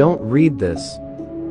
Don't read this.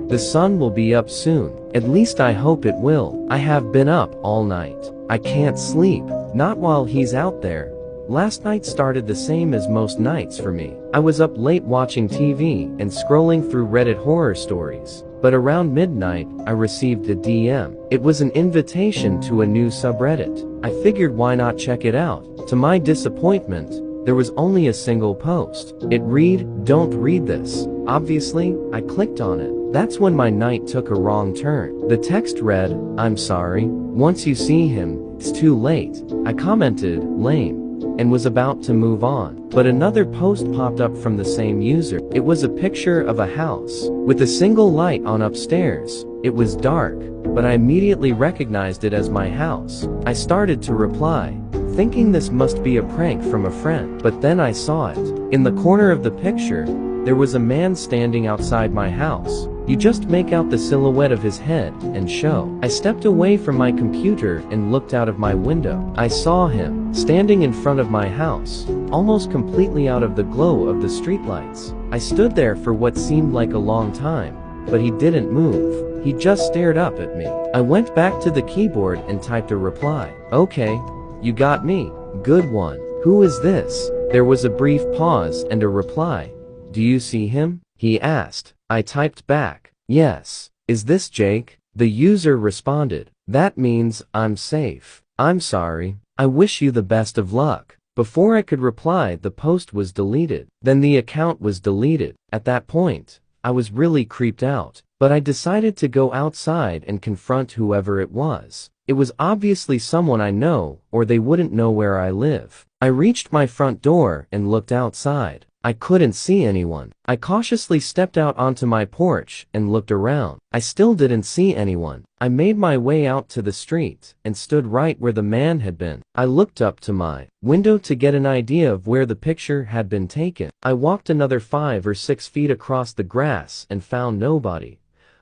The sun will be up soon. At least I hope it will. I have been up all night. I can't sleep. Not while he's out there. Last night started the same as most nights for me. I was up late watching TV and scrolling through Reddit horror stories. But around midnight, I received a DM. It was an invitation to a new subreddit. I figured why not check it out. To my disappointment, there was only a single post. It read, "Don't read this." Obviously, I clicked on it. That's when my night took a wrong turn. The text read, "I'm sorry. Once you see him, it's too late." I commented, "Lame," and was about to move on. But another post popped up from the same user. It was a picture of a house with a single light on upstairs. It was dark, but I immediately recognized it as my house. I started to reply, thinking this must be a prank from a friend. But then I saw it. In the corner of the picture, there was a man standing outside my house. You just make out the silhouette of his head and show. I stepped away from my computer and looked out of my window. I saw him, standing in front of my house, almost completely out of the glow of the streetlights. I stood there for what seemed like a long time, but he didn't move. He just stared up at me. I went back to the keyboard and typed a reply. "Okay, you got me. Good one. Who is this?" There was a brief pause and a reply. "Do you see him?" he asked. I typed back, "Yes. Is this Jake?" The user responded, "That means I'm safe. I'm sorry. I wish you the best of luck." Before I could reply, the post was deleted. Then the account was deleted. At that point, I was really creeped out, but I decided to go outside and confront whoever it was. It was obviously someone I know, or they wouldn't know where I live. I reached my front door and looked outside. I couldn't see anyone. I cautiously stepped out onto my porch and looked around. I still didn't see anyone. I made my way out to the street and stood right where the man had been. I looked up to my window to get an idea of where the picture had been taken. I walked another 5 or 6 feet across the grass and found nobody.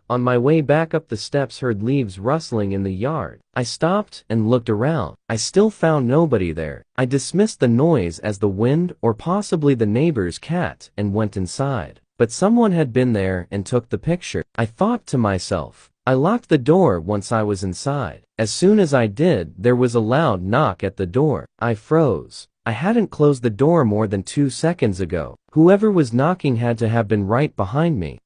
On my way back up the steps, heard leaves rustling in the yard. I stopped and looked around. I still found nobody there. I dismissed the noise as the wind or possibly the neighbor's cat and went inside. But someone had been there and took the picture. I thought to myself. I locked the door once I was inside. As soon as I did, there was a loud knock at the door. I froze. I hadn't closed the door more than 2 seconds ago. Whoever was knocking had to have been right behind me.